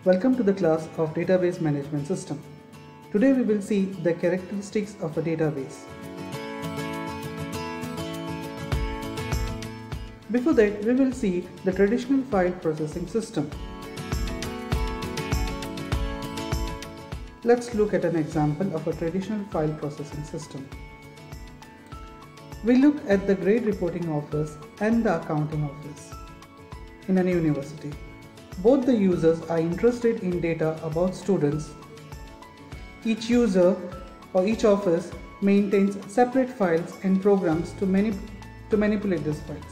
Welcome to the class of Database Management System. Today we will see the characteristics of a database. Before that, we will see the traditional file processing system. Let's look at an example of a traditional file processing system. We look at the grade reporting office and the accounting office in a university. Both the users are interested in data about students. Each user or each office maintains separate files and programs to manipulate these files,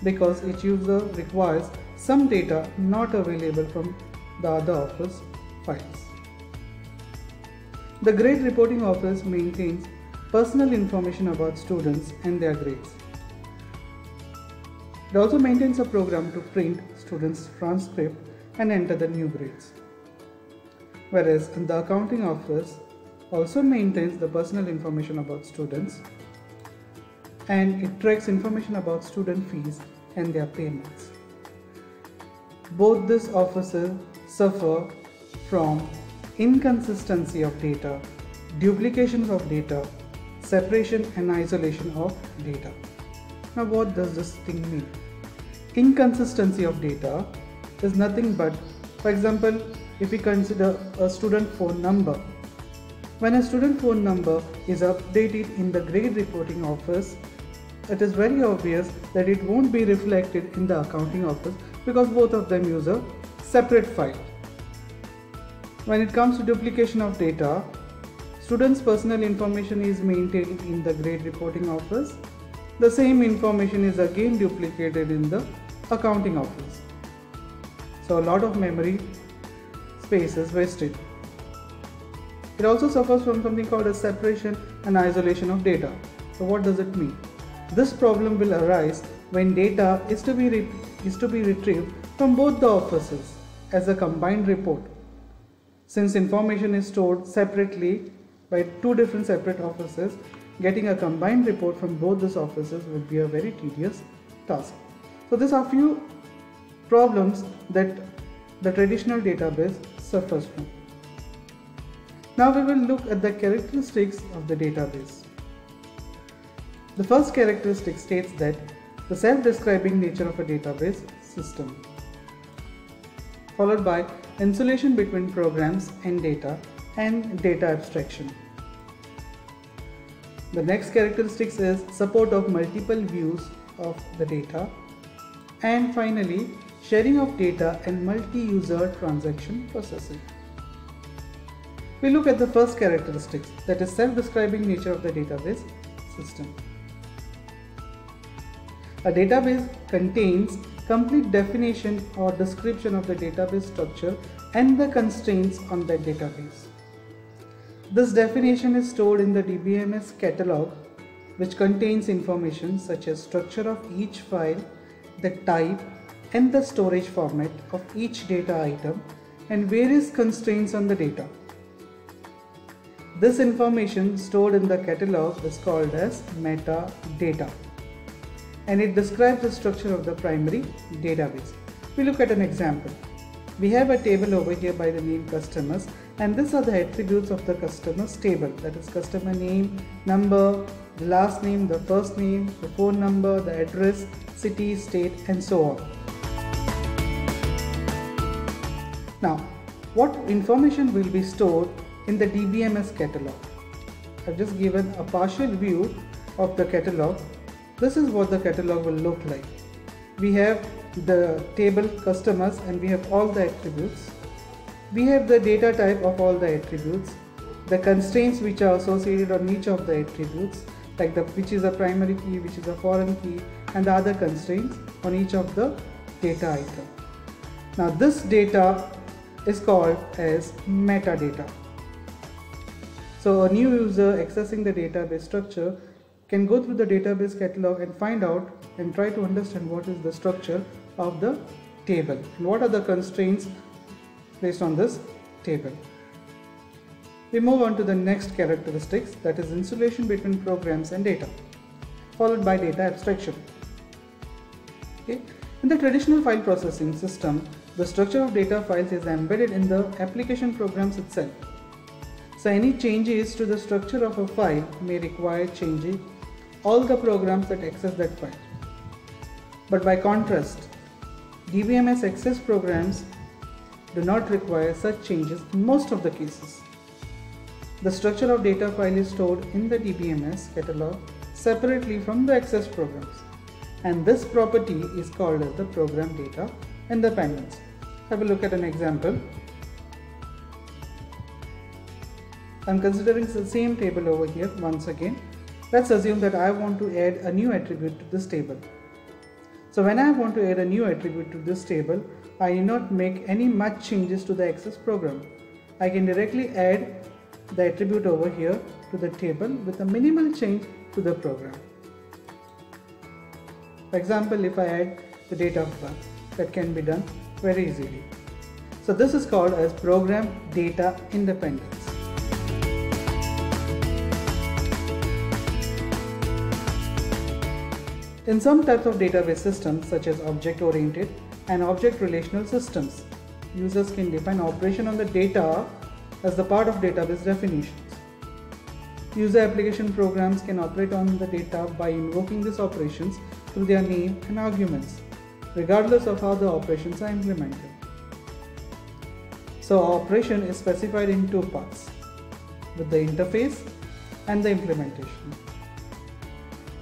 because each user requires some data not available from the other office files. The grade reporting office maintains personal information about students and their grades. It also maintains a program to print students' transcript and enter the new grades. Whereas the accounting office also maintains the personal information about students, and it tracks information about student fees and their payments. Both these offices suffer from inconsistency of data, duplications of data, separation and isolation of data. Now, what does this thing mean? Inconsistency of data is nothing but, for example, if we consider a student phone number. When a student phone number is updated in the grade reporting office, it is very obvious that it won't be reflected in the accounting office, because both of them use a separate file. When it comes to duplication of data, students' personal information is maintained in the grade reporting office. The same information is again duplicated in the accounting office. So a lot of memory space is wasted. It also suffers from something called a separation and isolation of data. So what does it mean? This problem will arise when data is to be retrieved from both the offices as a combined report. Since information is stored separately by two different separate offices, getting a combined report from both these offices would be a very tedious task. So these are few problems that the traditional database suffers from. Now we will look at the characteristics of the database. The first characteristic states that the self-describing nature of a database system, followed by insulation between programs and data abstraction. The next characteristic is support of multiple views of the data, and finally sharing of data and multi-user transaction processing. We look at the first characteristics, that is self-describing nature of the database system. A database contains complete definition or description of the database structure and the constraints on that database. This definition is stored in the DBMS catalog, which contains information such as structure of each file, the type and the storage format of each data item, and various constraints on the data. This information stored in the catalog is called as metadata, and it describes the structure of the primary database. We look at an example. We have a table over here by the name customers, and these are the attributes of the customers table, that is customer name, number, the last name, the first name, the phone number, the address, city, state, and so on. Now, what information will be stored in the DBMS catalog? I've just given a partial view of the catalog. This is what the catalog will look like. We have the table customers and we have all the attributes. We have the data type of all the attributes, the constraints which are associated on each of the attributes, like which is a primary key, which is a foreign key, and the other constraints on each of the data item. Now this data is called as metadata. So a new user accessing the database structure can go through the database catalog and find out and try to understand what is the structure of the table and what are the constraints based on this table. We move on to the next characteristics, that is insulation between programs and data, followed by data abstraction. Okay. In the traditional file processing system, The structure of data files is embedded in the application programs itself. So any changes to the structure of a file may require changing all the programs that access that file. But by contrast, DBMS access programs do not require such changes in most of the cases. The structure of data file is stored in the DBMS catalog separately from the access programs, and this property is called as the program data independence. Have a look at an example. I'm considering the same table over here once again. Let's assume that I want to add a new attribute to this table. So when I want to add a new attribute to this table, I need not make any much changes to the access program. I can directly add the attribute over here to the table with a minimal change to the program. For example, if I add the date of birth, that can be done very easily. So this is called as program data independence. In some types of database systems such as object-oriented and object-relational systems, users can define operation on the data as the part of database definitions. User application programs can operate on the data by invoking these operations through their name and arguments, regardless of how the operations are implemented. So operation is specified in two parts, with the interface and the implementation.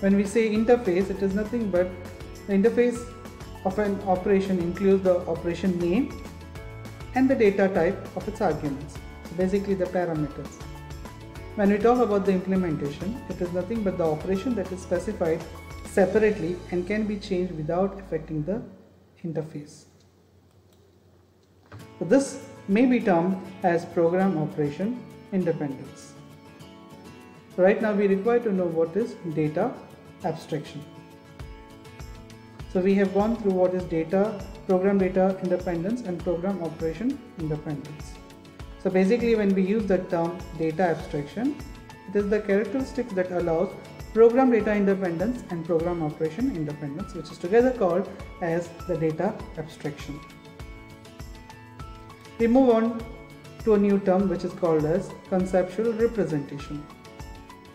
When we say interface, it is nothing but the interface of an operation includes the operation name and the data type of its arguments, so basically the parameters. When we talk about the implementation, it is nothing but the operation that is specified separately and can be changed without affecting the interface. So this may be termed as program operation independence. So right now we require to know what is data abstraction. So we have gone through what is program data independence and program operation independence. So basically when we use the term data abstraction, it is the characteristics that allows program data independence and program operation independence, which is together called as the data abstraction. We move on to a new term which is called as conceptual representation.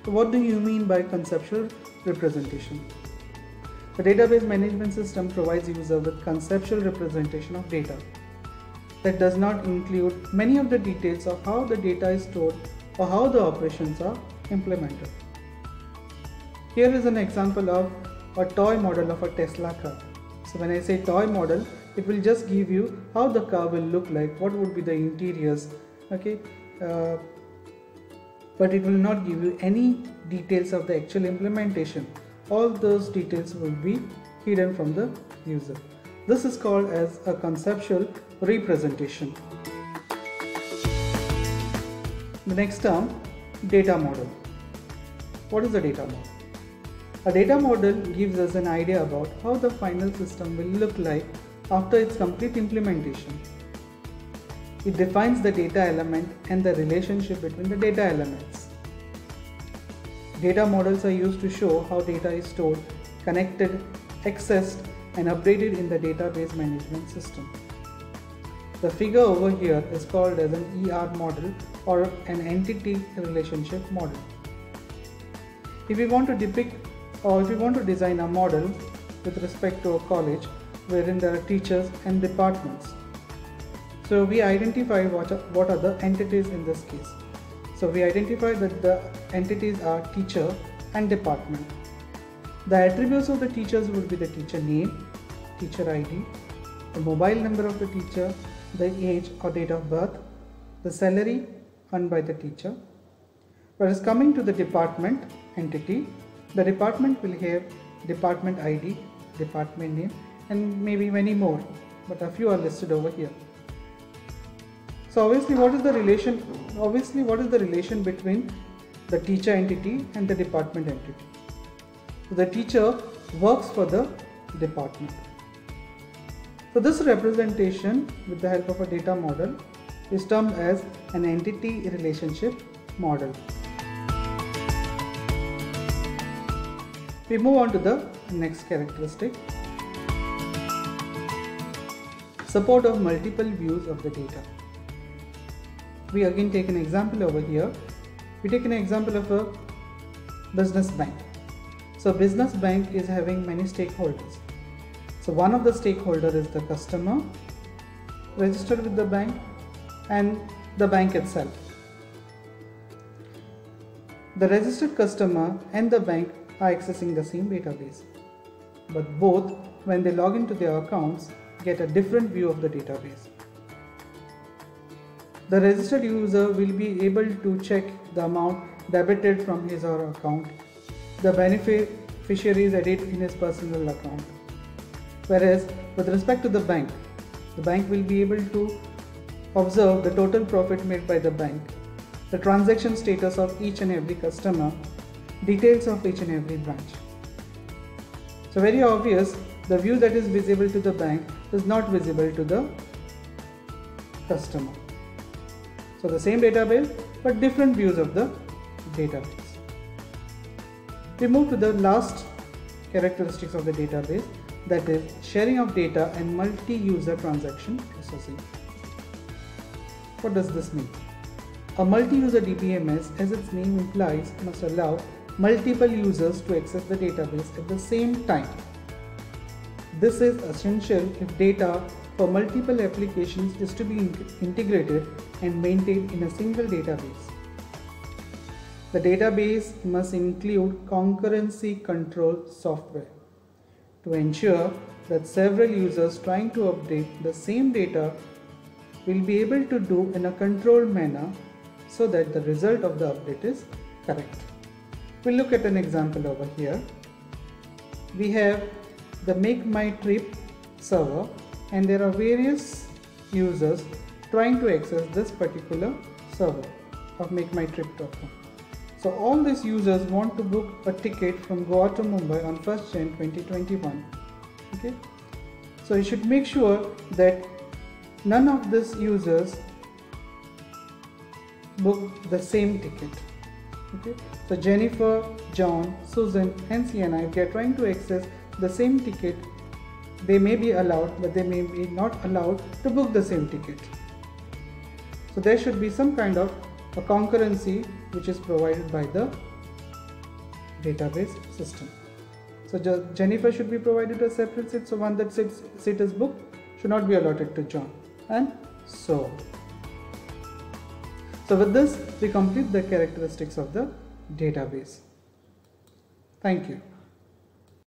So what do you mean by conceptual representation? The database management system provides user with conceptual representation of data that does not include many of the details of how the data is stored or how the operations are implemented. Here is an example of a toy model of a Tesla car. So when I say toy model, it will just give you how the car will look like, what would be the interiors, okay, but it will not give you any details of the actual implementation. All those details will be hidden from the user. This is called as a conceptual representation. The next term, data model. What is a data model? A data model gives us an idea about how the final system will look like after its complete implementation. It defines the data element and the relationship between the data elements. Data models are used to show how data is stored, connected, accessed, and updated in the database management system. The figure over here is called as an ER model or an entity relationship model. If we want to depict or if we want to design a model with respect to a college wherein there are teachers and departments, so we identify what are the entities in this case. So we identify that the entities are teacher and department. The attributes of the teachers will be the teacher name, teacher ID, the mobile number of the teacher, the age or date of birth, the salary earned by the teacher. Whereas coming to the department entity, the department will have department ID, department name, and maybe many more, but a few are listed over here. So obviously what is the relation between the teacher entity and the department entity? So the teacher works for the department. So this representation with the help of a data model is termed as an entity relationship model. We move on to the next characteristic. support of multiple views of the data. We again take an example over here. We take an example of a business bank. So business bank is having many stakeholders. So one of the stakeholder is the customer registered with the bank and the bank itself. The registered customer and the bank are accessing the same database, but both, when they log into their accounts, get a different view of the database. The registered user will be able to check the amount debited from his or her account, the beneficiaries edit in his personal account. Whereas with respect to the bank will be able to observe the total profit made by the bank, the transaction status of each and every customer, details of each and every branch. So very obvious, the view that is visible to the bank is not visible to the customer. So the same database but different views of the database. We move to the last characteristics of the database, that is sharing of data and multi-user transaction association. What does this mean? A multi-user DBMS, as its name implies, must allow multiple users to access the database at the same time. This is essential if data for multiple applications is to be integrated and maintained in a single database. The database must include concurrency control software to ensure that several users trying to update the same data will be able to do in a controlled manner so that the result of the update is correct. We'll look at an example over here. We have the Make My Trip server and there are various users trying to access this particular server of MakeMyTrip.com. So all these users want to book a ticket from Goa to Mumbai on 1st Jan 2021. Okay, so you should make sure that none of these users book the same ticket. Okay, so Jennifer, John, Susan and Sienna, if they are trying to access the same ticket, they may be allowed but they may be not allowed to book the same ticket. So there should be some kind of a concurrency which is provided by the database system. So Jennifer should be provided a separate seat, so one that seat is booked should not be allotted to John, and so on. So with this we complete the characteristics of the database. Thank you.